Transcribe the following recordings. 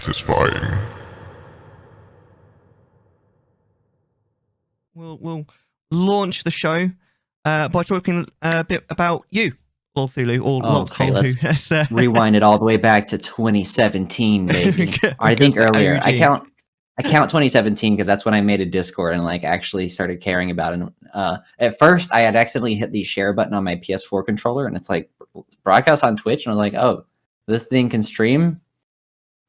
Chattisfying. We'll launch the show by talking a bit about you, Lolthulhu, or Okay, let's Lolthulhu. rewind it all the way back to 2017, baby. I think earlier. I count 2017 because that's when I made a Discord and like actually started caring about it. At first, I had accidentally hit the share button on my PS4 controller, and it's like broadcast on Twitch, and I was like, oh, this thing can stream.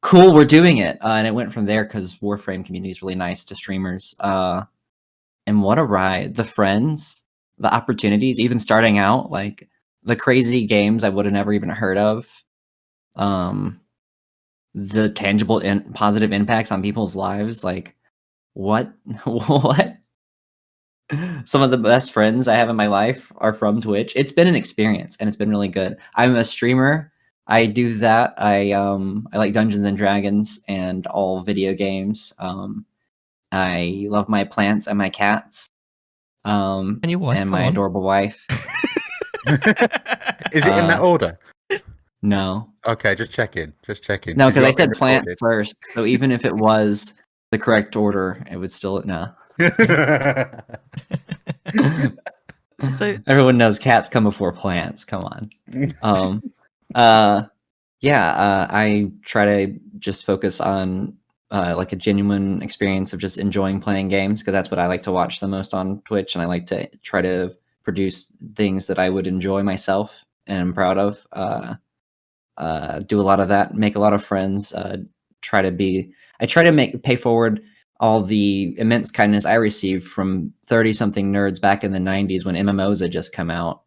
Cool, we're doing it. And it went from there because Warframe community is really nice to streamers. And what a ride. The friends, the opportunities, even starting out, like the crazy games I would have never even heard of. The tangible and positive impacts on people's lives. Like, what? What? Some of the best friends I have in my life are from Twitch. It's been an experience, and it's been really good. I'm a streamer. I do that. I like Dungeons and Dragons and all video games. I love my plants and my cats. And your wife, and my adorable wife. Is it in that order? No. Okay, just checking. No, because I said plant first. So even if it was the correct order, it would still no. So everyone knows cats come before plants. Come on. I try to just focus on like a genuine experience of just enjoying playing games, because that's what I like to watch the most on Twitch, and I like to try to produce things that I would enjoy myself and am proud of. Do a lot of that, make a lot of friends. I try to pay forward all the immense kindness I received from 30-something nerds back in the 90s when MMOs had just come out,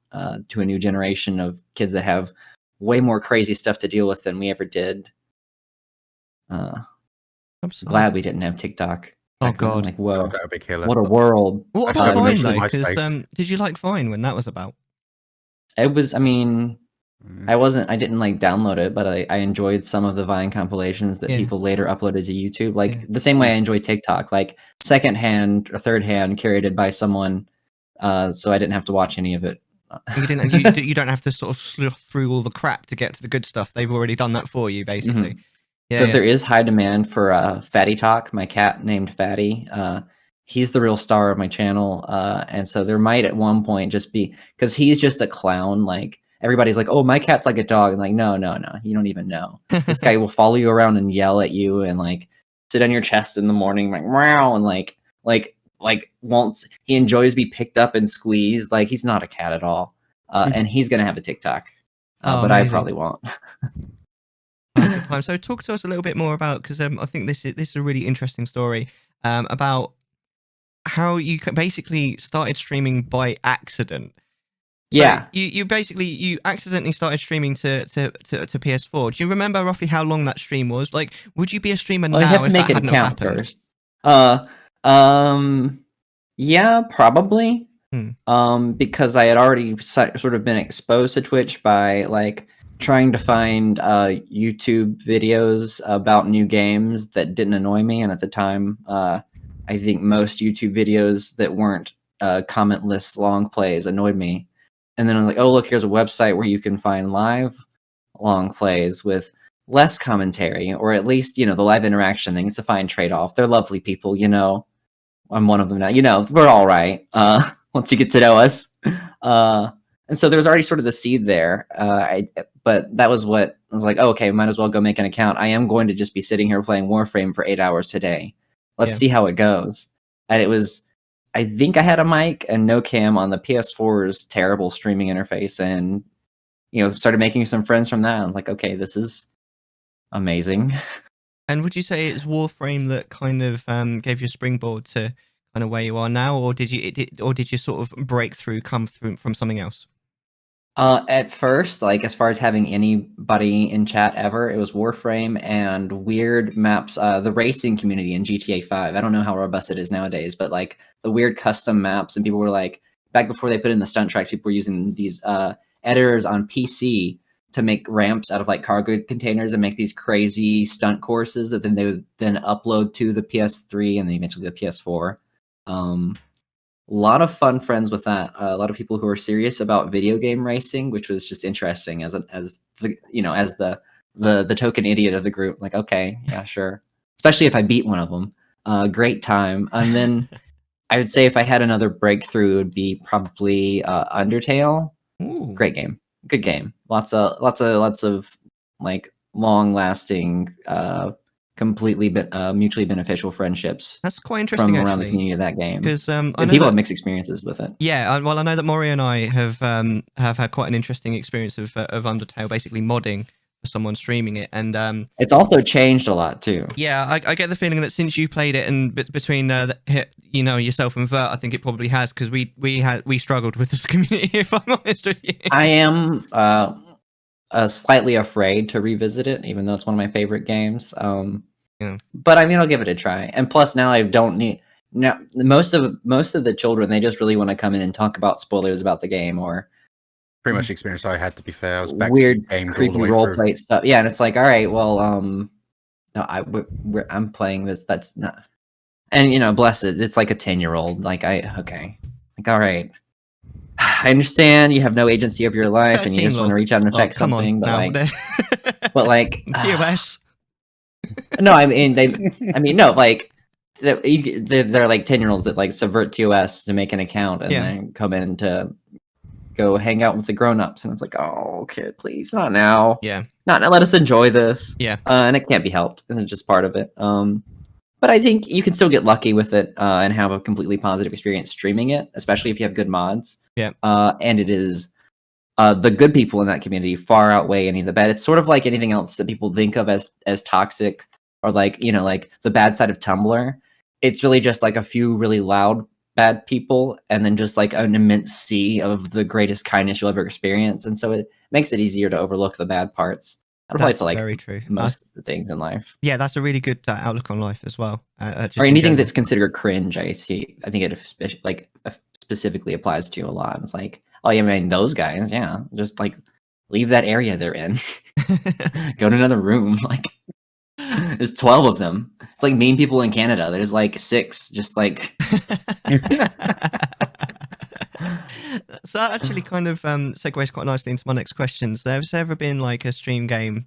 to a new generation of kids that have way more crazy stuff to deal with than we ever did. I'm glad we didn't have TikTok. Oh god! Like, whoa, that would be killer. What a world! What about Vine though? Because did you like Vine when that was about? It was. I mean, I didn't like download it, but I enjoyed some of the Vine compilations that people later uploaded to YouTube. Like the same way I enjoy TikTok, like secondhand or third-hand curated by someone, so I didn't have to watch any of it. You don't have to sort of sleuth through all the crap to get to the good stuff. They've already done that for you, basically. Mm-hmm. There is high demand for Fatty Talk, my cat named Fatty. He's the real star of my channel, and so there might at one point just be, because he's just a clown. Like everybody's like, "Oh, my cat's like a dog," and like, no, you don't even know. This guy will follow you around and yell at you, and like sit on your chest in the morning, like meow, and like he enjoys being picked up and squeezed. Like he's not a cat at all, and he's gonna have a TikTok, but amazing. I probably won't. Good time. So talk to us a little bit more about, because I think this is a really interesting story, about how you basically started streaming by accident. So you accidentally started streaming to PS4. Do you remember roughly how long that stream was? Like, would you be a streamer now? You have to make it count first. Yeah, probably. Because I had already sort of been exposed to Twitch by like trying to find YouTube videos about new games that didn't annoy me, and at the time, I think most YouTube videos that weren't commentless long plays annoyed me. And then I was like, oh look, here's a website where you can find live long plays with less commentary, or at least, the live interaction thing. It's a fine trade-off. They're lovely people, I'm one of them now. We're all right once you get to know us. And so there was already sort of the seed there. But that was what I was like, oh, okay, might as well go make an account. I am going to just be sitting here playing Warframe for 8 hours today. Let's see how it goes. And it was, I think I had a mic and no cam on the PS4's terrible streaming interface, and, started making some friends from that. I was like, okay, this is amazing. And would you say it's Warframe that kind of gave you a springboard to kind of where you are now, or did you sort of break through, come through from something else? At first, like as far as having anybody in chat ever, it was Warframe and weird maps, the racing community in GTA 5. I don't know how robust it is nowadays, but like the weird custom maps, and people were like, back before they put in the stunt tracks, people were using these editors on PC to make ramps out of like cargo containers and make these crazy stunt courses that then they would then upload to the PS3 and then eventually the PS4. A lot of fun friends with that. A lot of people who are serious about video game racing, which was just interesting as the the token idiot of the group. Like, okay, yeah, sure. Especially if I beat one of them. Great time. And then I would say if I had another breakthrough, it would be probably Undertale. Ooh. Great game, good game. Lots of like long lasting, completely mutually beneficial friendships. That's quite interesting, from around the actually, community of that game, because I and know people that. have mixed experiences with it. Yeah, well, I know that Maury and I have had quite an interesting experience of Undertale, basically modding for someone streaming it, and It's also changed a lot too. yeah, I get the feeling that since you played it, and between yourself and Vert, I think it probably has, because we struggled with this community. If I'm honest with you, I am slightly afraid to revisit it, even though it's one of my favorite games. Yeah. But I mean, I'll give it a try. And plus, now I don't need. Now, most of the children, they just really want to come in and talk about spoilers about the game, or pretty much the experience I had, to be fair. I was weird, aimed all creepy the way role through. play stuff. Yeah, and it's like, all right, well, no, I'm playing this. That's not. And bless it, it's like a 10-year-old. Like, okay, like, all right. I understand you have no agency of your life, and you just want to reach out and affect something, but like, TOS. No, I mean no, like they're like 10-year-olds that like subvert TOS to make an account and then come in to go hang out with the grown-ups, and it's like, oh, kid, please, not now. Yeah, not now. Let us enjoy this. Yeah, and it can't be helped. It's just part of it. But I think you can still get lucky with it and have a completely positive experience streaming it, especially if you have good mods. Yeah, and it is. The good people in that community far outweigh any of the bad. It's sort of like anything else that people think of as toxic, or like like the bad side of Tumblr. It's really just like a few really loud bad people, and then just like an immense sea of the greatest kindness you'll ever experience. And so it makes it easier to overlook the bad parts. That applies to like very true. most of the things in life. Yeah, that's a really good outlook on life as well. Or anything that's considered cringe, I think it like specifically applies to a lot. It's like, oh yeah, I mean, those guys, yeah, just like leave that area they're in. Go to another room. Like, there's 12 of them. It's like mean people in Canada. There's like 6, just like. So that actually kind of segues quite nicely into my next questions. There's ever been like a stream game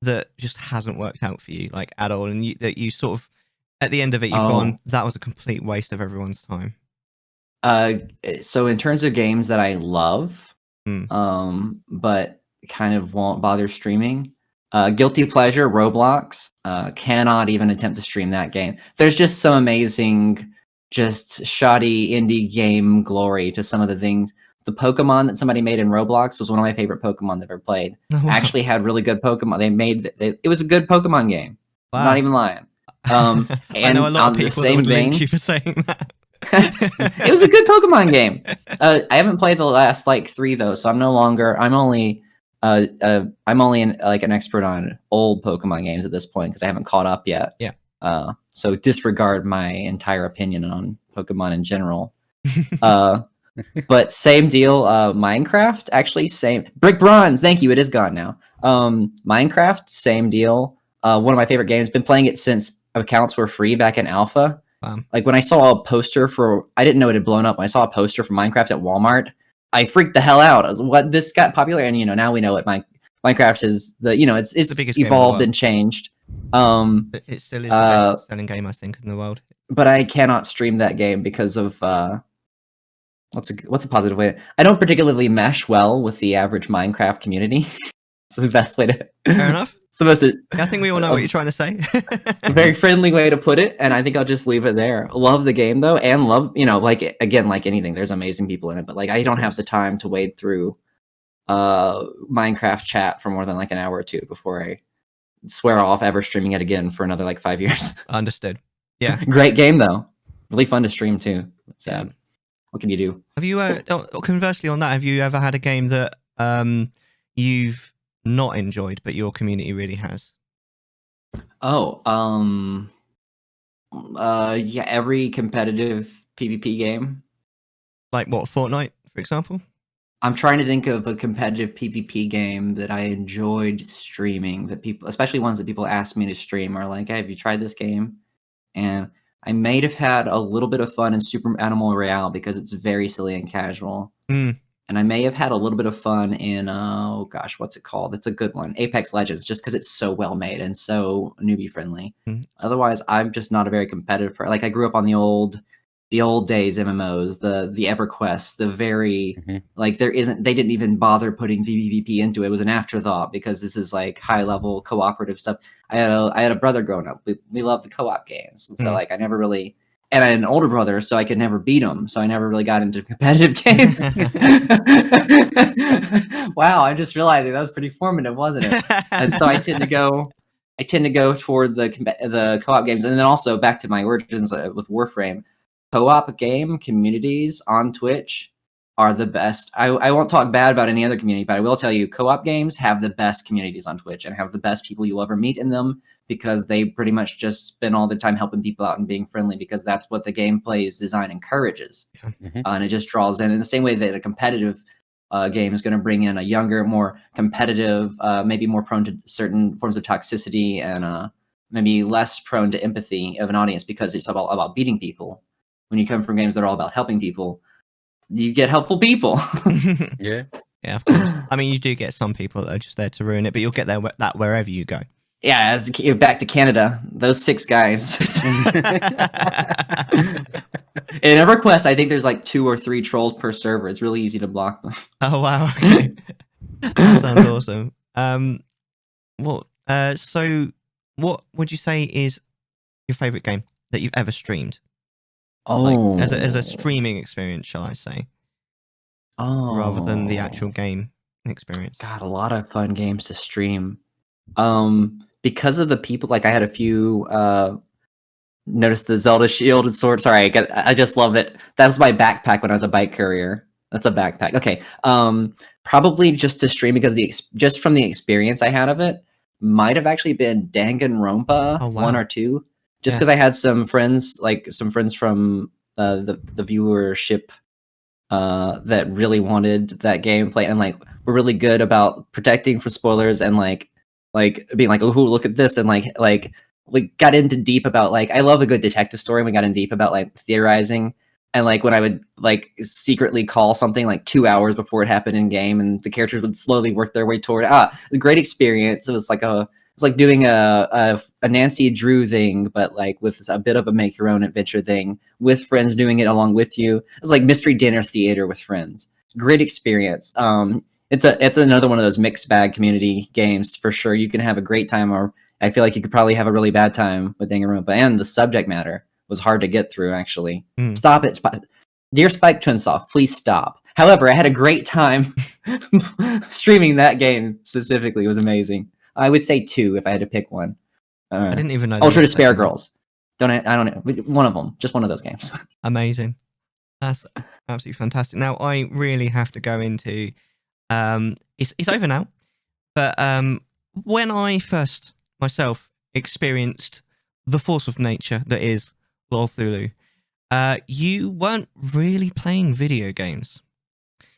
that just hasn't worked out for you, like at all, and that you sort of at the end of it you've gone, that was a complete waste of everyone's time? So in terms of games that I love, but kind of won't bother streaming, guilty pleasure, Roblox. Cannot even attempt to stream that game. There's just some amazing, just shoddy indie game glory to some of the things. The Pokemon that somebody made in Roblox was one of my favorite Pokemon I've ever played. Actually had really good Pokemon. It was a good Pokemon game. Wow. I'm not even lying. And I know a lot of people that would link you for saying that. It was a good Pokemon game. I haven't played the last like 3 though, so I'm only in, like, an expert on old Pokemon games at this point, because I haven't caught up yet. Yeah. So disregard my entire opinion on Pokemon in general. But same deal. Minecraft, actually, same. Brick Bronze, thank you. It is gone now. Minecraft, same deal. One of my favorite games. Been playing it since accounts were free back in alpha. Like when I saw a poster I didn't know it had blown up. When I saw a poster for Minecraft at Walmart, I freaked the hell out. I was, what? This got popular, and now we know what Minecraft is. It's the evolved and changed. It still is the best selling game, I think, in the world. But I cannot stream that game because of what's a positive way? I don't particularly mesh well with the average Minecraft community. It's the best way to. Fair enough. It's the most. I think we all know what you're trying to say. A very friendly way to put it, and I think I'll just leave it there. Love the game though, and love like, again, like anything, there's amazing people in it, but like I don't have the time to wade through Minecraft chat for more than like an hour or 2 before I swear off ever streaming it again for another like 5 years. Understood. Yeah. Great game though, really fun to stream too. Sad. What can you do? Have you conversely on that, have you ever had a game that you've not enjoyed but your community really has? Yeah, every competitive PvP game. Like what, Fortnite, for example? I'm trying to think of a competitive PvP game that I enjoyed streaming, that people, especially ones that people ask me to stream, are like, hey, have you tried this game? And I may have had a little bit of fun in Super Animal Royale because it's very silly and casual. and I may have had a little bit of fun in oh gosh, what's it called? It's a good one, Apex Legends, just because it's so well made and so newbie friendly. Otherwise, I'm just not a very competitive person. Like I grew up on the old days MMOs, the EverQuest, the very like they didn't even bother putting PvP into it. It was an afterthought because this is like high level cooperative stuff. I had a brother growing up. We loved the co-op games, and so like I never really. And I had an older brother, so I could never beat him. So I never really got into competitive games. Wow, I'm just realizing that was pretty formative, wasn't it? And so I tend to go toward the co-op games, and then also back to my origins with Warframe. Co-op game communities on Twitch are the best. I won't talk bad about any other community, but I will tell you, co-op games have the best communities on Twitch and have the best people you'll ever meet in them because they pretty much just spend all their time helping people out and being friendly because that's what the gameplay's design encourages. And it just draws in the same way that a competitive game is going to bring in a younger, more competitive, maybe more prone to certain forms of toxicity and maybe less prone to empathy of an audience because it's about beating people. When you come from games that are all about helping people, you get helpful people. Yeah, of course. I mean, you do get some people that are just there to ruin it, but you'll get that wherever you go. Yeah, as back to Canada, those 6 guys. In EverQuest, I think there's like 2 or 3 trolls per server. It's really easy to block them. Oh wow! Okay, that sounds awesome. So what would you say is your favorite game that you've ever streamed? Like, as a streaming experience, shall I say? Rather than the actual game experience. God, a lot of fun games to stream. Because of the people, like I had a few. Notice the Zelda shield and sword. Sorry, I just love it. That was my backpack when I was a bike courier. That's a backpack. Okay. Probably just to stream because just from the experience I had of it, might have actually been Danganronpa 1 or 2. Just because I had some friends from the viewership that really wanted that gameplay and like were really good about protecting from spoilers and like being like, oh, look at this, and like we got into deep about like I love a good detective story. And we got in deep about like theorizing and like when I would like secretly call something like 2 hours before it happened in game, and the characters would slowly work their way toward it. A great experience. It was like doing a Nancy Drew thing, but like with a bit of a make your own adventure thing with friends doing it along with you. It's like mystery dinner theater with friends. Great experience. It's another one of those mixed bag community games for sure. You can have a great time, or I feel like you could probably have a really bad time with Danganronpa. And the subject matter was hard to get through. Actually, Stop it, dear Spike Chunsoft, please stop. However, I had a great time streaming that game specifically. It was amazing. I would say 2 if I had to pick one. I didn't even know. Ultra Despair Girls. I don't know. One of them. Just one of those games. Amazing. That's absolutely fantastic. Now I really have to go into. It's over now, but when I first myself experienced the force of nature that is Lolthulhu, you weren't really playing video games.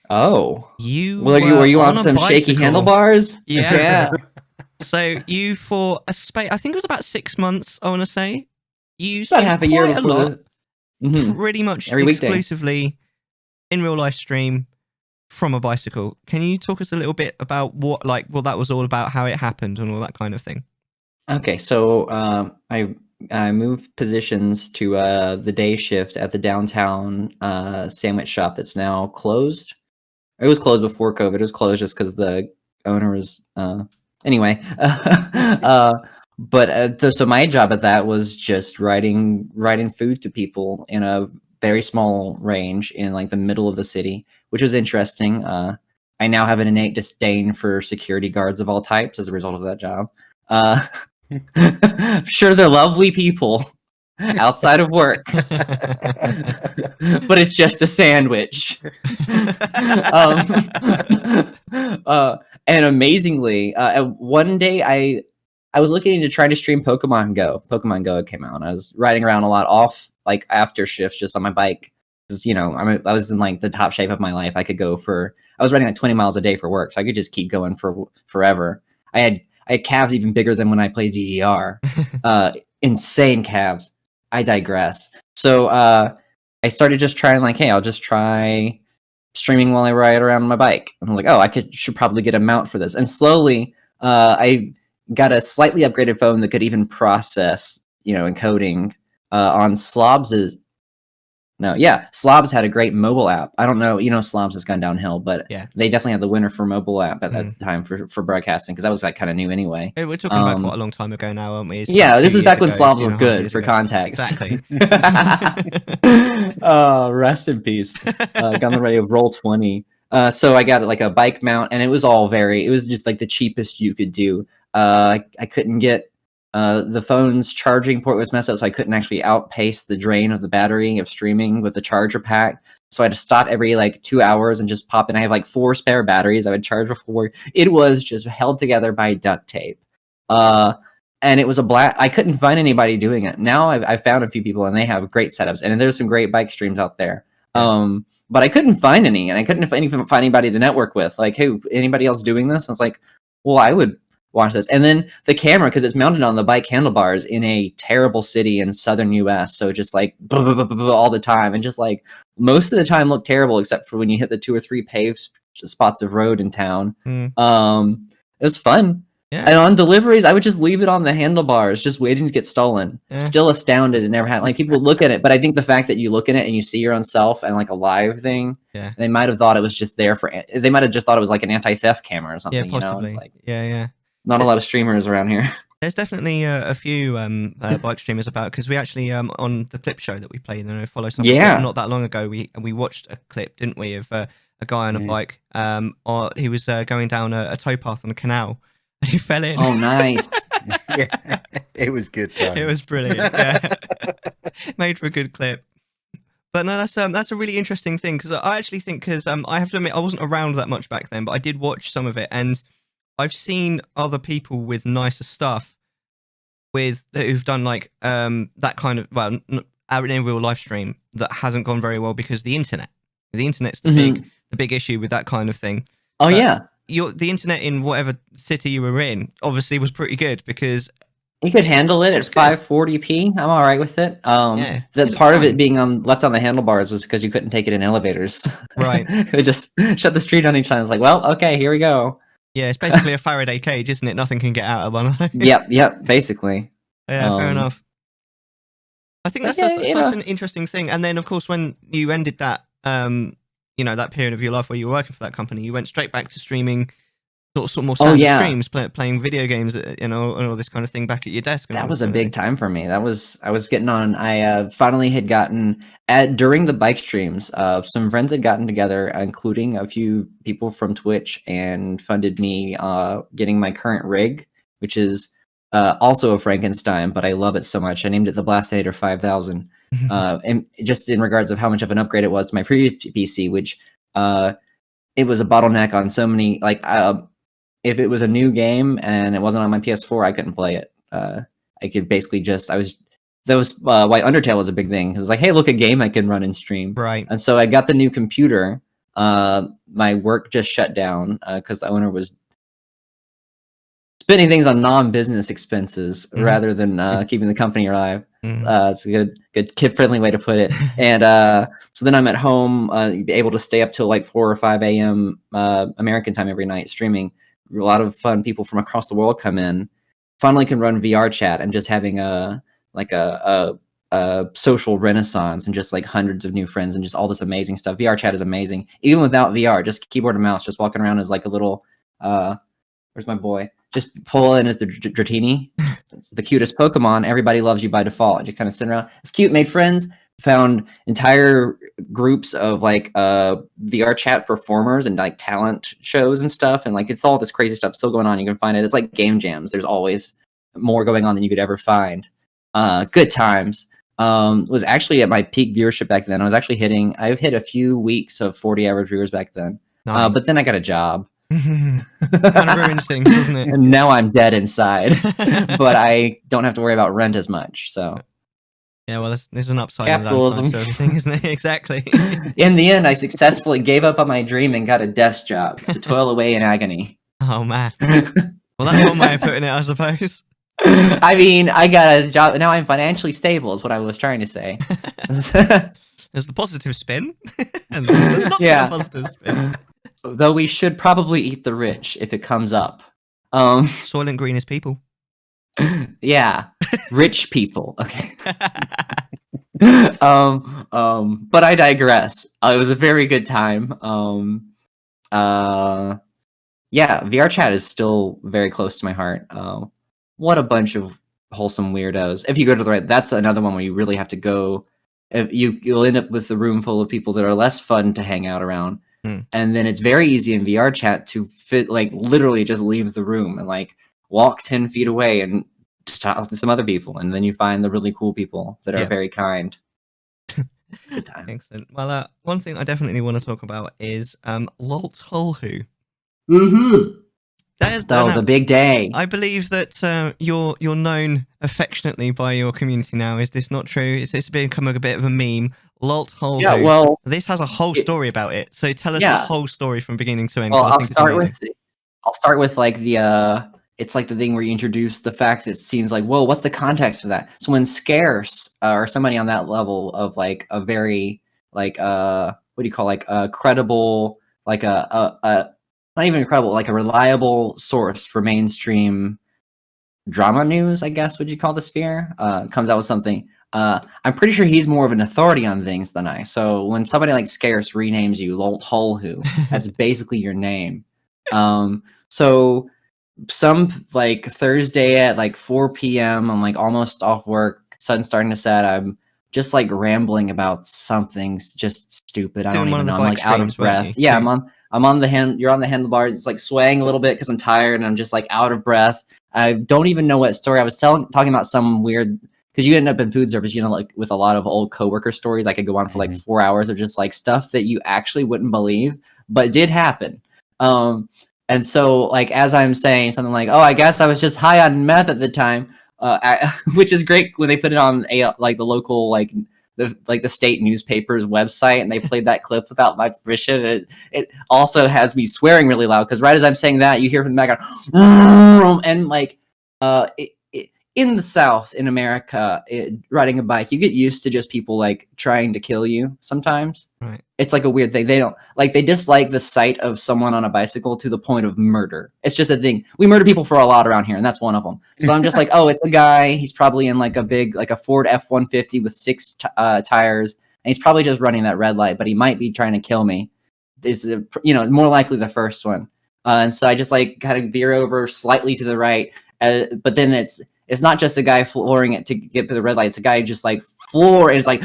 Oh, were you on some shaky handlebars? Yeah. So you, for a space, I think it was about 6 months, I want to say, you about half a year before pretty much every exclusively in real life stream from a bicycle. Can you talk us a little bit about what that was all about, how it happened, and all that kind of thing? Okay, so I moved positions to the day shift at the downtown sandwich shop that's now closed. It was closed before COVID. It was closed just because the owner was anyway. So my job at that was just writing food to people in a very small range in like the middle of the city, which was interesting. I now have an innate disdain for security guards of all types as a result of that job. Sure, they're lovely people outside of work, but it's just a sandwich. And amazingly, one day I was looking into trying to stream Pokemon Go. Pokemon Go came out, and I was riding around a lot off like after shifts just on my bike. Because I was in like the top shape of my life. I was riding like 20 miles a day for work, so I could just keep going for forever. I had calves even bigger than when I played DDR. Insane calves. I digress. So I started just trying like, hey, I'll just try streaming while I ride around on my bike. And I was like, oh, should probably get a mount for this. And slowly, I got a slightly upgraded phone that could even process, encoding on Slobs's. No, yeah, Slobs had a great mobile app. I don't know, Slobs has gone downhill, but they definitely had the winner for mobile app at the time for broadcasting, because that was like kind of new anyway. Hey, we're talking about quite a long time ago now, aren't we? Yeah, this is back when Slobs was good, for context. Exactly. Oh, rest in peace. Got on the radio Roll20. So I got like a bike mount, and it was just like the cheapest you could do. I couldn't get the phone's charging port was messed up, so I couldn't actually outpace the drain of the battery of streaming with the charger pack. So I had to stop every like 2 hours and just pop in. I have like 4 spare batteries. I would charge before. It was just held together by duct tape. And it was a blast. I couldn't find anybody doing it. Now I've found a few people, and they have great setups, and there's some great bike streams out there. But I couldn't find any, and I couldn't find anybody to network with. Like, hey, anybody else doing this? I was like, well, I would watch this. And then the camera, because it's mounted on the bike handlebars in a terrible city in southern US, so just like all the time, and just like most of the time looked terrible except for when you hit the 2 or 3 paved spots of road in town. It was fun. And on deliveries, I would just leave it on the handlebars, just waiting to get stolen. Still astounded it never happened. Like, people look at it, but I think the fact that you look at it and you see your own self and like a live thing, they might have thought it was just there they might have just thought it was like an anti-theft camera or something. Yeah, possibly. It's like, not a lot of streamers around here. There's definitely a few bike streamers about, because we actually on the clip show that we played and follow stuff not that long ago, we watched a clip, didn't we, of a guy on a bike. Or he was going down a towpath on a canal, and he fell in. Oh, nice. Yeah, it was good times. It was brilliant. Yeah. Made for a good clip. But no, that's a really interesting thing, because I actually think, because I have to admit I wasn't around that much back then, but I did watch some of it, and I've seen other people with nicer stuff who've done like that kind of, well, out in real live stream that hasn't gone very well because the internet's the big issue with that kind of thing. Oh, yeah. The internet in whatever city you were in obviously was pretty good, because you could handle it at 540p. I'm all right with it. The part of it being left on the handlebars was because you couldn't take it in elevators. Right. It would just shut the street on each side. It's like, well, okay, here we go. Yeah, it's basically a Faraday cage, isn't it? Nothing can get out of one. Yep, basically. Yeah, fair enough. I think that's such an interesting thing. And then, of course, when you ended that, that period of your life where you were working for that company, you went straight back to streaming sort of more standard streams, playing video games, and all this kind of thing back at your desk. That was a big time for me. I was getting on. I finally had gotten during the bike streams. Some friends had gotten together, including a few people from Twitch, and funded me getting my current rig, which is also a Frankenstein, but I love it so much. I named it the Blastinator 5000, and just in regards of how much of an upgrade it was to my previous PC, which it was a bottleneck on so many if it was a new game and it wasn't on my PS4, I couldn't play it. I could basically that was why Undertale was a big thing. It was like, hey, look, a game I can run and stream. Right. And so I got the new computer. My work just shut down because the owner was spending things on non-business expenses rather than keeping the company alive. It's a good kid-friendly way to put it. And so then I'm at home, able to stay up till like 4 or 5 a.m. American time every night streaming. A lot of fun people from across the world come in. Finally can run VR chat, and just having a social renaissance, and just like hundreds of new friends and just all this amazing stuff. VR chat is amazing. Even without VR, just keyboard and mouse, just walking around as like a little where's my boy? Just pull in as the Dratini. It's the cutest Pokemon. Everybody loves you by default. Just kind of sit around. It's cute. Made friends. Found entire groups of like VR chat performers and like talent shows and stuff. And like, it's all this crazy stuff still going on. You can find it. It's like game jams. There's always more going on than you could ever find. Good times. Was actually at my peak viewership back then. I've hit a few weeks of 40 average viewers back then. Nice. But then I got a job. Kind of ruins things, doesn't it? And now I'm dead inside, but I don't have to worry about rent as much. So, yeah, well, there's an upside capitalism and downside to everything, isn't it? Exactly. In the end, I successfully gave up on my dream and got a desk job to toil away in agony. Oh man. Well, that's one way of putting it, I suppose. I mean, I got a job now. I'm financially stable, is what I was trying to say. There's the positive spin, and there's the not Yeah. so positive spin. Though we should probably eat the rich if it comes up. Soylent Green is people. Yeah, rich people. Okay. But I digress. It was a very good time. Yeah, VR chat is still very close to my heart. What a bunch of wholesome weirdos. If you go to the right, that's another one where you really have to go. If you'll end up with a room full of people that are less fun to hang out around. And then it's very easy in VR chat to fit, like, literally just leave the room and like walk 10 feet away and just talk to some other people, and then you find the really cool people that are very kind. Good time. Excellent. Well, one thing I definitely want to talk about is Lolthulhu. Mm-hmm. Oh, the big day. I believe that you're known affectionately by your community now. Is this not true? It's become a bit of a meme. Lolthulhu. Yeah, well, this has a whole story about it. So tell us the whole story from beginning to end. Well, I'll start with like the it's like the thing where you introduce the fact that it seems like, whoa, what's the context for that? So when Scarce or somebody on that level of like a very like what do you call, like a credible, like a not even credible, like a reliable source for mainstream drama news, I guess would you call the sphere, comes out with something. I'm pretty sure he's more of an authority on things than I. So when somebody like Scarce renames you Lolthulhu, that's basically your name. So some like Thursday at like 4 p.m. I'm like almost off work, sun's starting to set. I'm just like rambling about something just stupid. I don't even know. I'm like out of breath. Yeah, I'm on the you're on the handlebars. It's like swaying a little bit because I'm tired and I'm just like out of breath. I don't even know what story I was talking about. Some weird, because you end up in food service, you know, like with a lot of old coworker stories. I could go on for like 4 hours of just like stuff that you actually wouldn't believe, but did happen. And so, like, as I'm saying something like, "Oh, I guess I was just high on meth at the time," which is great when they put it on like the local the state newspaper's website, and they played that clip without my permission. It also has me swearing really loud because right as I'm saying that, you hear from the background, and like in the South, in America, riding a bike, you get used to just people like trying to kill you sometimes. Right. It's like a weird thing. They dislike the sight of someone on a bicycle to the point of murder. It's just a thing. We murder people for a lot around here, and that's one of them. So I'm just like, oh, it's a guy. He's probably in like a big, like a Ford F-150 with 6 tires, and he's probably just running that red light, but he might be trying to kill me. Is more likely the first one. And so I just like kind of veer over slightly to the right, but then it's not just a guy flooring it to get to the red light. It's a guy just like floor, and it's like,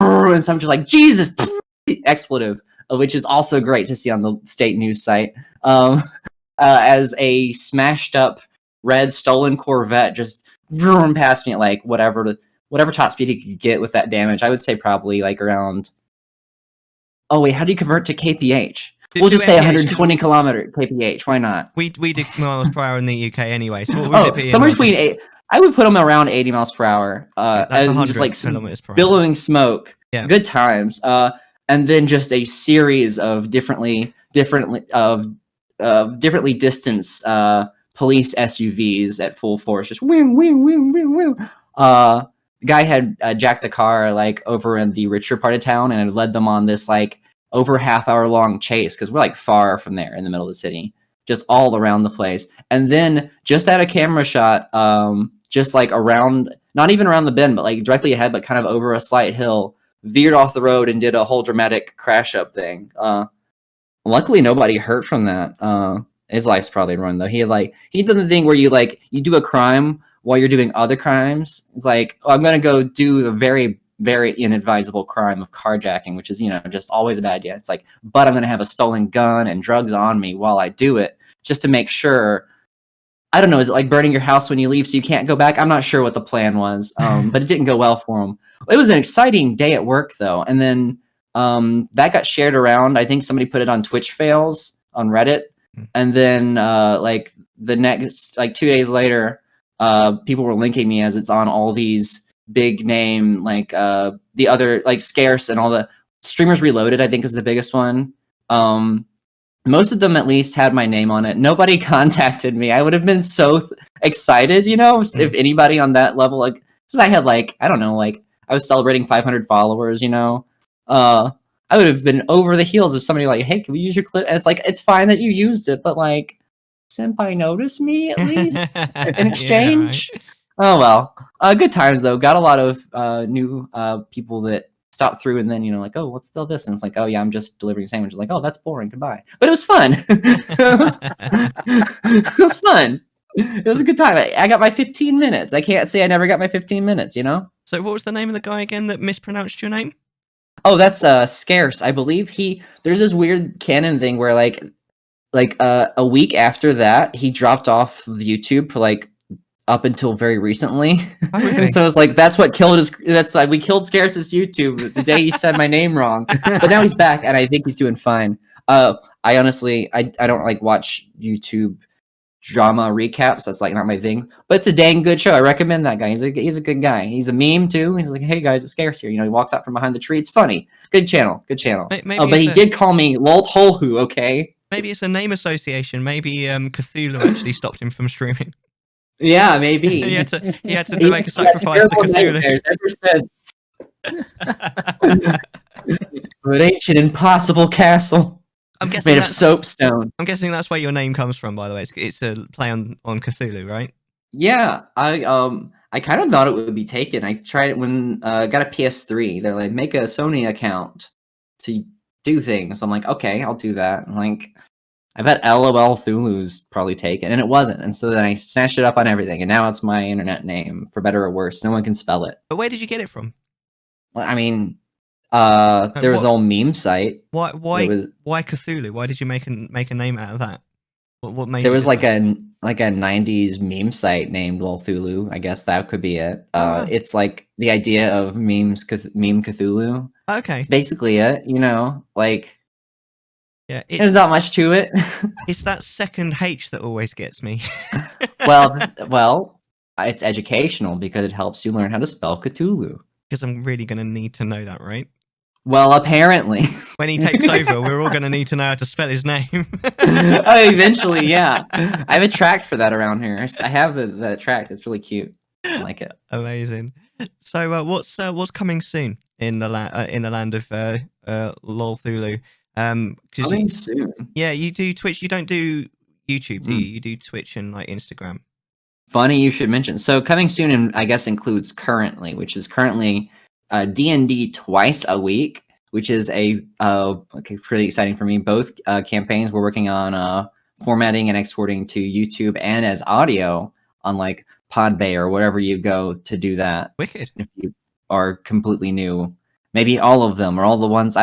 and so I'm just like, Jesus, expletive, which is also great to see on the state news site. As a smashed up red stolen Corvette just past me at like whatever top speed he could get with that damage. I would say probably like around. Oh wait, how do you convert to kph? We'll just say 120 kilometer kph. Why not? We do miles per hour in the UK anyway. So what would it be? Somewhere between I would put them around 80 miles per hour. And just like billowing smoke. Yeah. Good times. And then just a series of differently distanced police SUVs at full force, just the guy had jacked a car like over in the richer part of town and had led them on this like over half-hour long chase because we're like far from there in the middle of the city, just all around the place. And then just at a camera shot, just like around, not even around the bend, but like directly ahead, but kind of over a slight hill, veered off the road and did a whole dramatic crash up thing. Luckily nobody hurt from that. His life's probably ruined though. He did the thing where you do a crime while you're doing other crimes. It's like, oh, I'm gonna go do the very, very inadvisable crime of carjacking, which is, just always a bad idea. It's like, but I'm gonna have a stolen gun and drugs on me while I do it, just to make sure. I don't know, is it like burning your house when you leave so you can't go back? I'm not sure what the plan was, but it didn't go well for him. It was an exciting day at work, though. And then that got shared around. I think somebody put it on Twitch fails on Reddit. And then the next, 2 days later, people were linking me as it's on all these big name, the other, Scarce and all the Streamers Reloaded, I think is the biggest one. Most of them at least had my name on it. Nobody contacted me. I would have been so excited, if anybody on that level, because I had I don't know, I was celebrating 500 followers, I would have been over the heels if somebody like, hey, can we use your clip? And it's like, it's fine that you used it, but like, senpai noticed me at least in exchange. Yeah, right. Oh well, good times though. Got a lot of new people that stopped through, and then like, oh, what's all this? And it's like, oh yeah, I'm just delivering sandwiches. Like, oh, that's boring. Goodbye. But it was fun. It was fun. It was a good time. I got my 15 minutes. I can't say I never got my 15 minutes. So what was the name of the guy again that mispronounced your name? Oh, that's Scarce. I believe there's this weird canon thing where like a week after that he dropped off of YouTube for like up until very recently. Oh, really? And so it's like that's what killed his. That's why we killed Scarce's YouTube the day he said my name wrong. But now he's back, and I think he's doing fine. I honestly, I don't like watch YouTube drama recaps. That's like not my thing. But it's a dang good show. I recommend that guy. He's a good guy. He's a meme too. He's like, hey guys, it's Scarce here. He walks out from behind the tree. It's funny. Good channel. Maybe But he did call me Lolthulhu. Okay. Maybe it's a name association. Maybe Cthulhu actually stopped him from streaming. Yeah, maybe. he had to make a sacrifice to Cthulhu. Ever since. But ancient impossible castle. I'm guessing made of soapstone. I'm guessing that's where your name comes from, by the way. It's a play on Cthulhu, right? Yeah, I kind of thought it would be taken. I tried it when I got a PS3. They're like, make a Sony account to do things. I'm like, okay, I'll do that. I'm like, I bet Lolthulu's probably taken, and it wasn't. And so then I snatched it up on everything, and now it's my internet name, for better or worse. No one can spell it. But where did you get it from? Well, I mean, there was an old meme site. Why Cthulhu? Why did you make a name out of that? What made there was like a 90s meme site named Lolthulu. I guess that could be it. It's like the idea of meme Cthulhu. Okay. Basically it, like yeah, there's not much to it. It's that second H that always gets me. well, it's educational because it helps you learn how to spell Cthulhu. Because I'm really going to need to know that, right? Well, apparently. When he takes over, we're all going to need to know how to spell his name. Eventually, yeah. I have a tract for that around here. I have the tract. It's really cute. I like it. Amazing. So, what's coming soon in the land of Lolthulu? Coming soon. Yeah, you do Twitch. You don't do YouTube, do you? You do Twitch and like Instagram. Funny you should mention. So coming soon, and I guess includes currently, which is currently D&D twice a week, which is pretty exciting for me. Both campaigns we're working on formatting and exporting to YouTube and as audio on like Podbay or whatever you go to do that. Wicked. If you are completely new, maybe all of them or all the ones.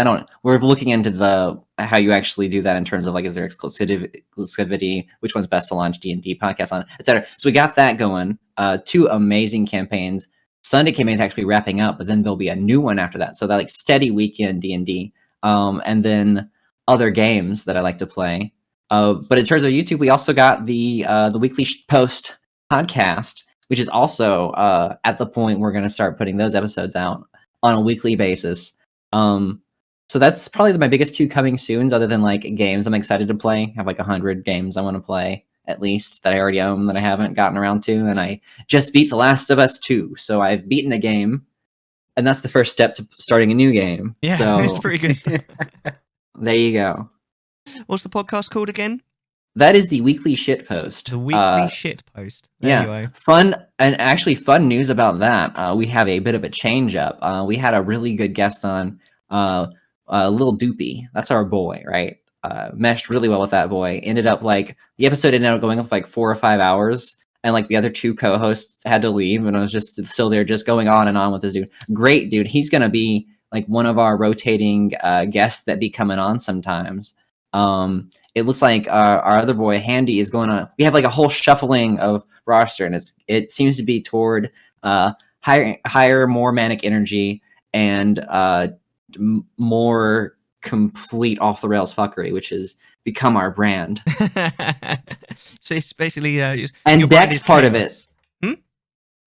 We're looking into how you actually do that in terms of like, is there exclusivity, which one's best to launch D&D podcast on, etc. So we got that going. 2 amazing campaigns. Sunday campaign is actually wrapping up, but then there'll be a new one after that. So that like steady weekend D&D, and then other games that I like to play. But in terms of YouTube, we also got the weekly post podcast, which is also at the point we're going to start putting those episodes out on a weekly basis. So that's probably my biggest 2 coming soons, other than like games I'm excited to play. I have like 100 games I want to play at least that I already own that I haven't gotten around to, and I just beat The Last of Us 2, so I've beaten a game, and that's the first step to starting a new game. Yeah, so it's pretty good. There you go. What's the podcast called again? That is the Weekly Shit Post. The Weekly Shit Post. Yeah, fun news about that. We have a bit of a change up. We had a really good guest on, Lil Doopy. That's our boy, right? Meshed really well with that boy. Ended up like the episode ended up going up like 4 or 5 hours, and like the other 2 co-hosts had to leave, and I was just still there, just going on and on with this dude. Great dude. He's gonna be like one of our rotating guests that be coming on sometimes. It looks like our other boy Handy is going on. We have like a whole shuffling of roster, and it seems to be toward higher, more manic energy and more complete off the rails fuckery, which has become our brand. So it's basically and Deck's part of it.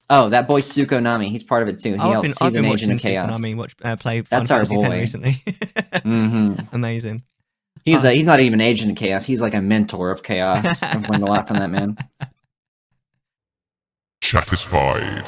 Oh, that boy Suko Nami, he's part of it too. He's an agent of chaos. Play That's our boy recently. Mm-hmm. Amazing. He's not even an agent of chaos. He's like a mentor of chaos. I've learned a lot from that man. Chattisfying.